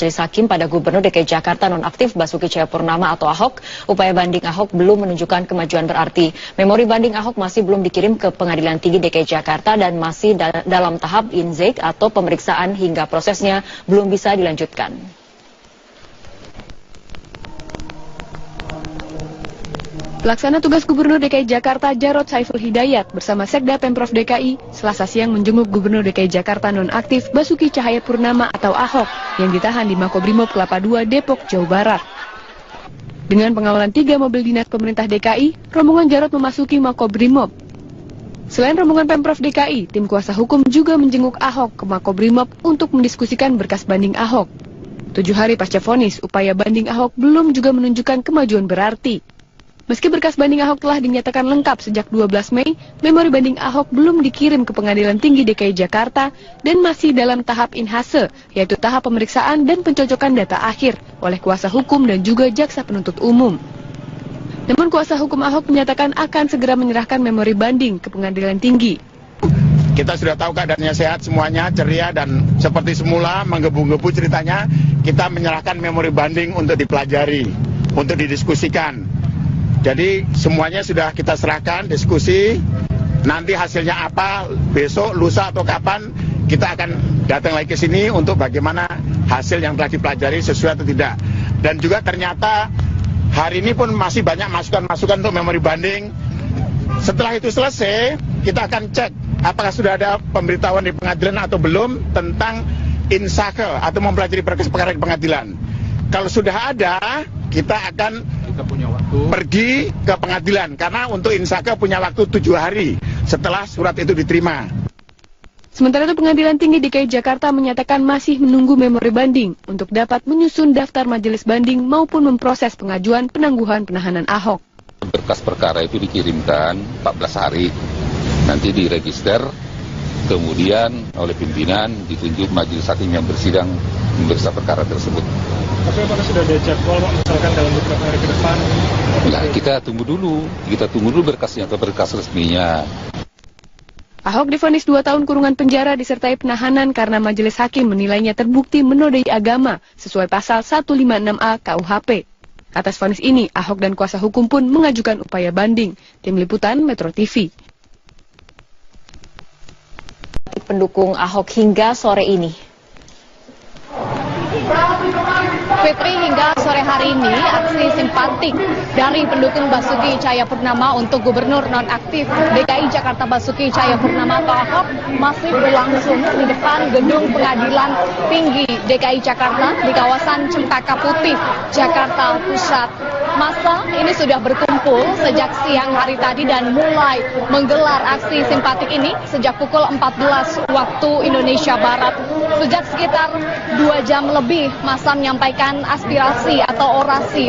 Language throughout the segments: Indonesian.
Majelis Hakim pada Gubernur DKI Jakarta nonaktif Basuki Cahayapurnama atau Ahok, upaya banding Ahok belum menunjukkan kemajuan berarti. Memori banding Ahok masih belum dikirim ke Pengadilan Tinggi DKI Jakarta dan masih dalam tahap inzek atau pemeriksaan hingga prosesnya belum bisa dilanjutkan. Pelaksana tugas Gubernur DKI Jakarta Jarod Saiful Hidayat bersama Sekda Pemprov DKI Selasa siang menjenguk Gubernur DKI Jakarta nonaktif Basuki Cahayapurnama atau Ahok yang ditahan di Makobrimob Kelapa II, Depok, Jawa Barat. Dengan pengawalan 3 mobil dinas pemerintah DKI, rombongan Jarod memasuki Makobrimob. Selain rombongan Pemprov DKI, tim kuasa hukum juga menjenguk Ahok ke Makobrimob untuk mendiskusikan berkas banding Ahok. 7 hari pasca vonis, upaya banding Ahok belum juga menunjukkan kemajuan berarti. Meski berkas banding Ahok telah dinyatakan lengkap sejak 12 Mei, memori banding Ahok belum dikirim ke Pengadilan Tinggi DKI Jakarta dan masih dalam tahap inhase, yaitu tahap pemeriksaan dan pencocokan data akhir oleh kuasa hukum dan juga jaksa penuntut umum. Namun kuasa hukum Ahok menyatakan akan segera menyerahkan memori banding ke Pengadilan Tinggi. Kita sudah tahu keadaannya sehat semuanya, ceria dan seperti semula menggebu-gebu ceritanya, kita menyerahkan memori banding untuk dipelajari, untuk didiskusikan. Jadi semuanya sudah kita serahkan, diskusi, nanti hasilnya apa, besok, lusa atau kapan, kita akan datang lagi ke sini untuk bagaimana hasil yang telah dipelajari sesuai atau tidak. Dan juga ternyata hari ini pun masih banyak masukan-masukan untuk memori banding. Setelah itu selesai, kita akan cek apakah sudah ada pemberitahuan di pengadilan atau belum tentang insake atau mempelajari perkara di pengadilan. Kalau sudah ada, kita akan pergi ke pengadilan karena untuk insake punya waktu 7 hari setelah surat itu diterima. Sementara itu Pengadilan Tinggi DKI Jakarta menyatakan masih menunggu memori banding untuk dapat menyusun daftar majelis banding maupun memproses pengajuan penangguhan penahanan Ahok. Berkas perkara itu dikirimkan 14 hari, nanti diregister, kemudian oleh pimpinan ditunjuk majelis hakim yang bersidang memeriksa perkara tersebut. Tapi apakah sudah ada jadwal misalkan dalam beberapa hari ke depan? Nah, kita tunggu dulu berkasnya atau berkas resminya. Ahok divonis 2 tahun kurungan penjara disertai penahanan karena majelis hakim menilainya terbukti menodai agama sesuai pasal 156A KUHP. Atas vonis ini, Ahok dan kuasa hukum pun mengajukan upaya banding. Tim Liputan Metro TV. Pendukung Ahok hingga sore ini. Fitri, hingga sore hari ini aksi simpatik dari pendukung Basuki Cahayapurnama untuk Gubernur nonaktif DKI Jakarta Basuki Cahayapurnama atau Ahok masih berlangsung di depan Gedung Pengadilan Tinggi DKI Jakarta di kawasan Cempaka Putih, Jakarta Pusat. Massa ini sudah berkumpul sejak siang hari tadi dan mulai menggelar aksi simpatik ini sejak pukul 14 waktu Indonesia Barat. Sejak sekitar 2 jam lebih massa menyampaikan aspirasi atau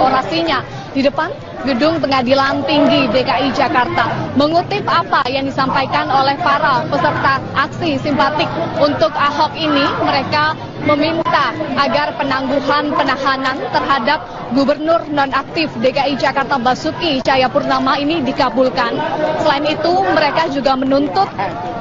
orasinya di depan Gedung Pengadilan Tinggi DKI Jakarta. Mengutip apa yang disampaikan oleh para peserta aksi simpatik untuk Ahok ini, mereka meminta agar penangguhan penahanan terhadap Gubernur nonaktif DKI Jakarta Basuki Cahayapurnama ini dikabulkan. Selain itu, mereka juga menuntut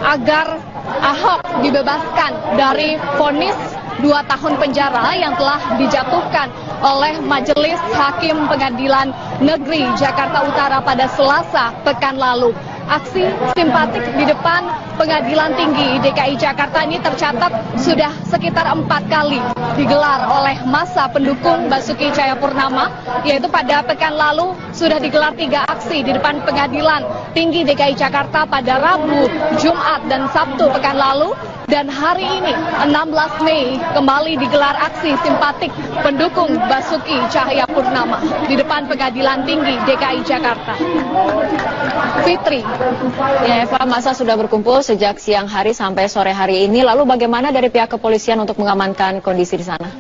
agar Ahok dibebaskan dari vonis 2 tahun penjara yang telah dijatuhkan oleh Majelis Hakim Pengadilan Negeri Jakarta Utara pada Selasa pekan lalu. Aksi simpatik di depan Pengadilan Tinggi DKI Jakarta ini tercatat sudah sekitar 4 kali digelar oleh massa pendukung Basuki Cahayapurnama, yaitu pada pekan lalu sudah digelar 3 aksi di depan Pengadilan Tinggi DKI Jakarta pada Rabu, Jumat, dan Sabtu pekan lalu. Dan hari ini, 16 Mei, kembali digelar aksi simpatik pendukung Basuki Cahayapurnama di depan Pengadilan Tinggi DKI Jakarta. Fitri. Ya, Eva, massa sudah berkumpul sejak siang hari sampai sore hari ini. Lalu bagaimana dari pihak kepolisian untuk mengamankan kondisi di sana?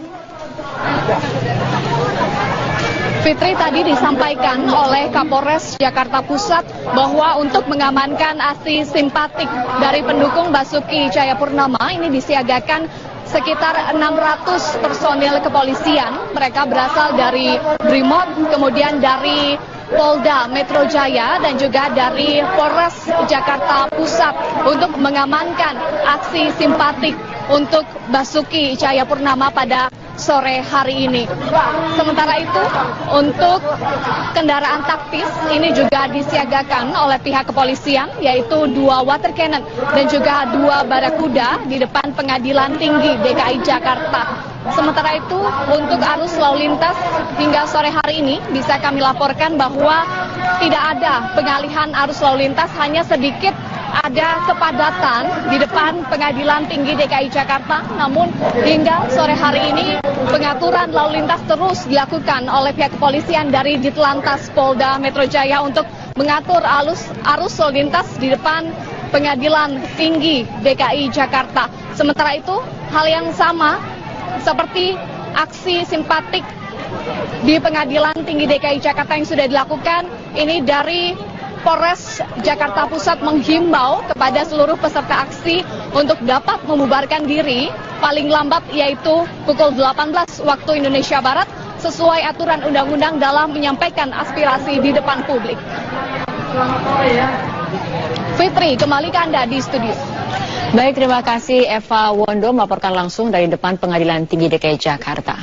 Fitri, tadi disampaikan oleh Kapolres Jakarta Pusat bahwa untuk mengamankan aksi simpatik dari pendukung Basuki Cahayapurnama ini disiagakan sekitar 600 personil kepolisian. Mereka berasal dari Brimob, kemudian dari Polda Metro Jaya dan juga dari Polres Jakarta Pusat untuk mengamankan aksi simpatik untuk Basuki Cahayapurnama pada sore hari ini. Sementara itu, untuk kendaraan taktis ini juga disiagakan oleh pihak kepolisian, yaitu 2 water cannon dan juga 2 barakuda di depan Pengadilan Tinggi DKI Jakarta. Sementara itu, untuk arus lalu lintas hingga sore hari ini bisa kami laporkan bahwa tidak ada pengalihan arus lalu lintas, hanya sedikit ada kepadatan di depan Pengadilan Tinggi DKI Jakarta. Namun hingga sore hari ini pengaturan lalu lintas terus dilakukan oleh pihak kepolisian dari Ditlantas Polda Metro Jaya untuk mengatur arus lalu lintas di depan Pengadilan Tinggi DKI Jakarta. Sementara itu, hal yang sama seperti aksi simpatik di Pengadilan Tinggi DKI Jakarta yang sudah dilakukan, ini dari Polres Jakarta Pusat menghimbau kepada seluruh peserta aksi untuk dapat membubarkan diri paling lambat yaitu pukul 18 waktu Indonesia Barat sesuai aturan undang-undang dalam menyampaikan aspirasi di depan publik. Fitri, kembali ke Anda di studio. Baik, terima kasih Eva Wondo melaporkan langsung dari depan Pengadilan Tinggi DKI Jakarta.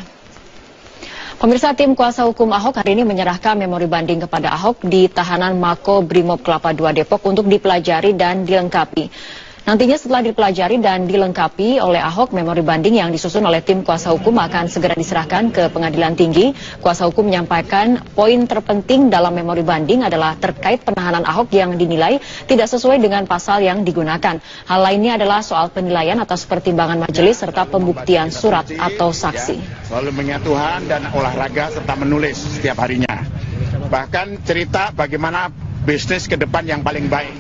Pemirsa, tim kuasa hukum Ahok hari ini menyerahkan memori banding kepada Ahok di tahanan Mako Brimob Kelapa II Depok untuk dipelajari dan dilengkapi. Nantinya setelah dipelajari dan dilengkapi oleh Ahok, memori banding yang disusun oleh tim kuasa hukum akan segera diserahkan ke Pengadilan Tinggi. Kuasa hukum menyampaikan poin terpenting dalam memori banding adalah terkait penahanan Ahok yang dinilai tidak sesuai dengan pasal yang digunakan. Hal lainnya adalah soal penilaian atas pertimbangan majelis serta pembuktian surat atau saksi. Selalu mengingat Tuhan dan olahraga serta menulis setiap harinya. Bahkan cerita bagaimana bisnis ke depan yang paling baik.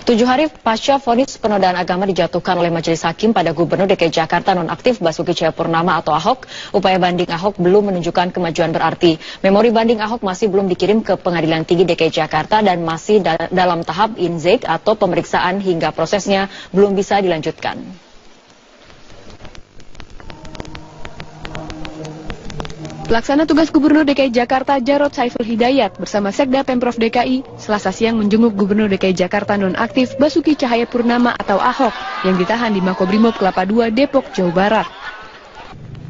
7 hari pasca vonis penodaan agama dijatuhkan oleh Majelis Hakim pada Gubernur DKI Jakarta nonaktif Basuki Cahayapurnama atau Ahok, upaya banding Ahok belum menunjukkan kemajuan berarti. Memori banding Ahok masih belum dikirim ke Pengadilan Tinggi DKI Jakarta dan masih dalam tahap inzek atau pemeriksaan hingga prosesnya belum bisa dilanjutkan. Pelaksana tugas Gubernur DKI Jakarta Jarod Saiful Hidayat bersama Sekda Pemprov DKI Selasa siang menjenguk Gubernur DKI Jakarta nonaktif Basuki Cahayapurnama atau Ahok yang ditahan di Makobrimob Kelapa II Depok, Jawa Barat.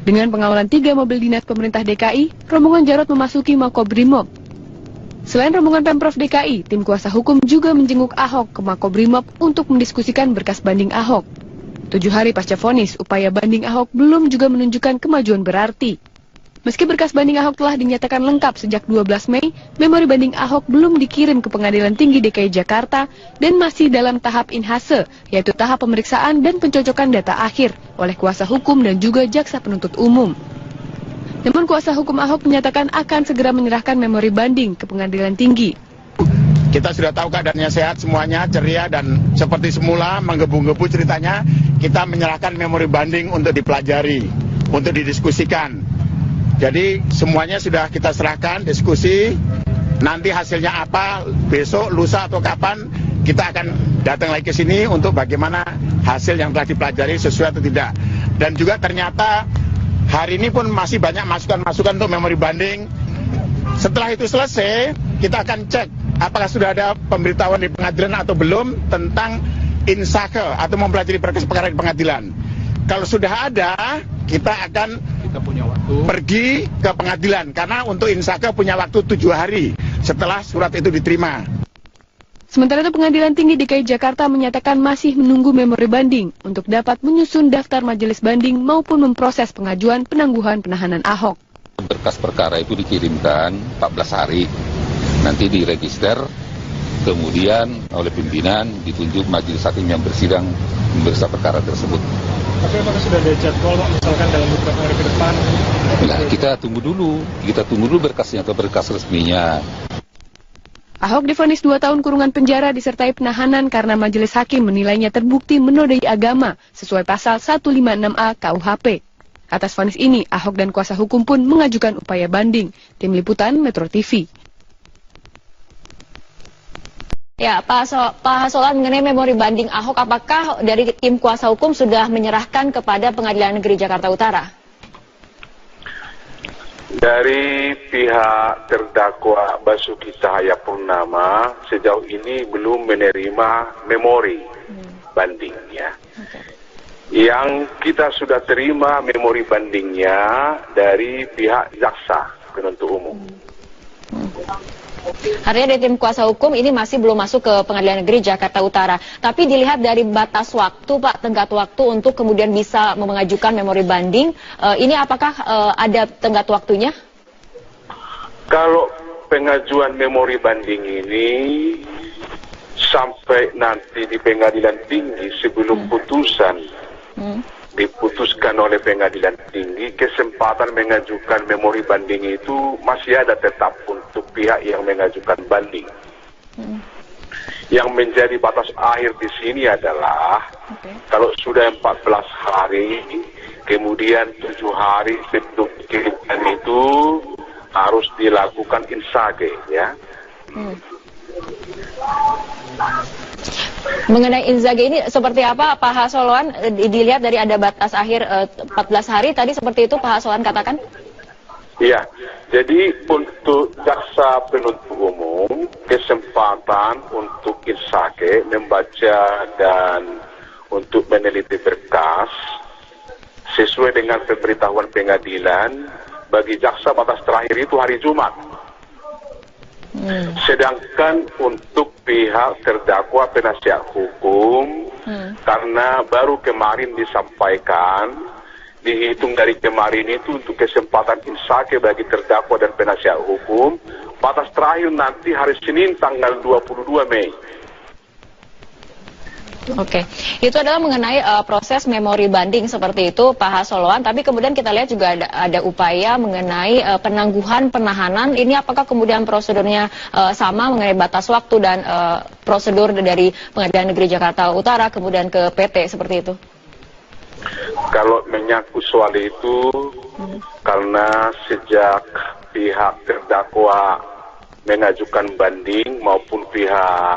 Dengan pengawalan 3 mobil dinas pemerintah DKI, rombongan Jarod memasuki Makobrimob. Selain rombongan Pemprov DKI, tim kuasa hukum juga menjenguk Ahok ke Makobrimob untuk mendiskusikan berkas banding Ahok. 7 hari pasca vonis, upaya banding Ahok belum juga menunjukkan kemajuan berarti. Meski berkas banding Ahok telah dinyatakan lengkap sejak 12 Mei, memori banding Ahok belum dikirim ke Pengadilan Tinggi DKI Jakarta dan masih dalam tahap inhase, yaitu tahap pemeriksaan dan pencocokan data akhir oleh kuasa hukum dan juga jaksa penuntut umum. Namun kuasa hukum Ahok menyatakan akan segera menyerahkan memori banding ke Pengadilan Tinggi. Kita sudah tahu keadaannya sehat semuanya, ceria dan seperti semula menggebu-gebu ceritanya. Kita menyerahkan memori banding untuk dipelajari, untuk didiskusikan. Jadi semuanya sudah kita serahkan, diskusi, nanti hasilnya apa, besok, lusa atau kapan, kita akan datang lagi ke sini untuk bagaimana hasil yang telah dipelajari sesuai atau tidak. Dan juga ternyata hari ini pun masih banyak masukan-masukan untuk memori banding. Setelah itu selesai, kita akan cek apakah sudah ada pemberitahuan di pengadilan atau belum tentang insake atau mempelajari berkas perkara di pengadilan. Kalau sudah ada, kita akan pergi ke pengadilan karena untuk insake punya waktu 7 hari setelah surat itu diterima. Sementara itu Pengadilan Tinggi DKI Jakarta menyatakan masih menunggu memori banding untuk dapat menyusun daftar majelis banding maupun memproses pengajuan penangguhan penahanan Ahok. Berkas perkara itu dikirimkan 14 hari, nanti diregister, kemudian oleh pimpinan ditunjuk majelis hakim yang bersidang memeriksa perkara tersebut. Tapi apakah sudah ada jadwal misalkan dalam beberapa hari ke depan? Nah, kita tunggu dulu berkasnya atau berkas resminya. Ahok divonis 2 tahun kurungan penjara disertai penahanan karena majelis hakim menilainya terbukti menodai agama sesuai pasal 156A KUHP. Atas vonis ini, Ahok dan kuasa hukum pun mengajukan upaya banding. Tim Liputan Metro TV. Ya, Pak Hasolan, mengenai memori banding Ahok, apakah dari tim kuasa hukum sudah menyerahkan kepada Pengadilan Negeri Jakarta Utara? Dari pihak terdakwa Basuki Cahayapurnama sejauh ini belum menerima memori banding ya. yang kita sudah terima memori bandingnya dari pihak jaksa penuntut umum. Artinya dari tim kuasa hukum ini masih belum masuk ke Pengadilan Negeri Jakarta Utara. Tapi dilihat dari batas waktu, Pak, tenggat waktu untuk kemudian bisa mengajukan memori banding, ini apakah ada tenggat waktunya? Kalau pengajuan memori banding ini sampai nanti di Pengadilan Tinggi sebelum putusan diputuskan oleh Pengadilan Tinggi, kesempatan mengajukan memori banding itu masih ada tetap untuk pihak yang mengajukan banding. Yang menjadi batas akhir di sini adalah kalau sudah 14 hari, kemudian 7 hari sebelum dikirimkan itu harus dilakukan insage, ya. Mengenai insage ini seperti apa, Pak Hasoloan? Dilihat dari ada batas akhir 14 hari tadi, seperti itu Pak Hasoloan katakan? Iya, jadi untuk jaksa penuntut umum kesempatan untuk insage, membaca dan untuk meneliti berkas sesuai dengan pemberitahuan pengadilan. Bagi jaksa batas terakhir itu hari Jumat. Sedangkan untuk pihak terdakwa penasihat hukum, karena baru kemarin disampaikan, dihitung dari kemarin itu untuk kesempatan insake bagi terdakwa dan penasihat hukum, batas terakhir nanti hari Senin tanggal 22 Mei. Oke, itu adalah mengenai proses memori banding seperti itu Pak Hasoloan. Tapi kemudian kita lihat juga ada upaya mengenai penangguhan penahanan. Ini apakah kemudian prosedurnya sama mengenai batas waktu dan prosedur dari Pengadilan Negeri Jakarta Utara kemudian ke PT seperti itu? Kalau menyangkut soal itu, karena sejak pihak terdakwa mengajukan banding maupun pihak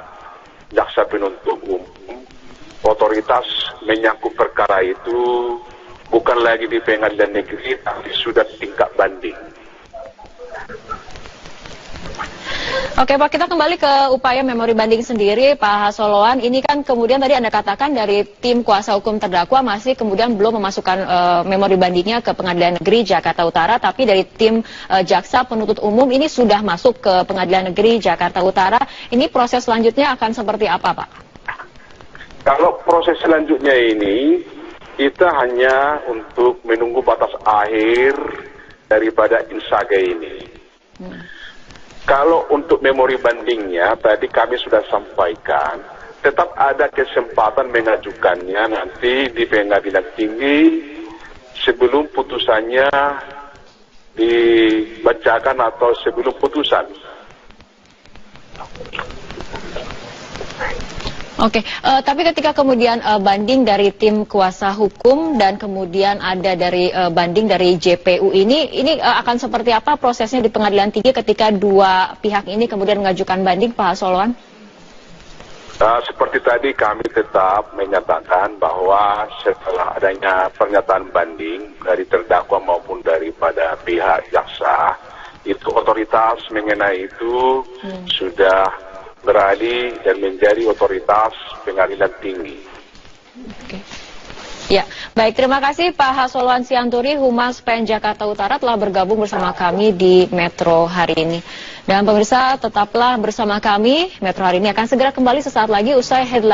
jaksa penuntut umum, otoritas menyangkut perkara itu bukan lagi di Pengadilan Negeri, tapi sudah tingkat banding. Oke Pak, kita kembali ke upaya memori banding sendiri Pak Hasoloan. Ini kan kemudian tadi Anda katakan dari tim kuasa hukum terdakwa masih kemudian belum memasukkan memori bandingnya ke Pengadilan Negeri Jakarta Utara, tapi dari tim jaksa penuntut umum ini sudah masuk ke Pengadilan Negeri Jakarta Utara. Ini proses selanjutnya akan seperti apa Pak? Kalau proses selanjutnya ini, kita hanya untuk menunggu batas akhir daripada insage ini. Kalau untuk memori bandingnya, tadi kami sudah sampaikan, tetap ada kesempatan mengajukannya nanti di Pengadilan Tinggi sebelum putusannya dibacakan atau sebelum putusan. Oke, tapi ketika kemudian banding dari tim kuasa hukum dan kemudian ada dari banding dari JPU ini akan seperti apa prosesnya di Pengadilan Tinggi ketika dua pihak ini kemudian mengajukan banding, Pak Hasoloan? Seperti tadi kami tetap menyatakan bahwa setelah adanya pernyataan banding dari terdakwa maupun daripada pihak jaksa, itu otoritas mengenai itu sudah beralih dan menjadi otoritas Pengadilan Tinggi. Oke. Ya, baik, terima kasih Pak Hasoloan Sianturi, Humas PN Jakarta Utara telah bergabung bersama kami di Metro hari ini. Dan pemirsa tetaplah bersama kami, Metro hari ini akan segera kembali sesaat lagi usai headline.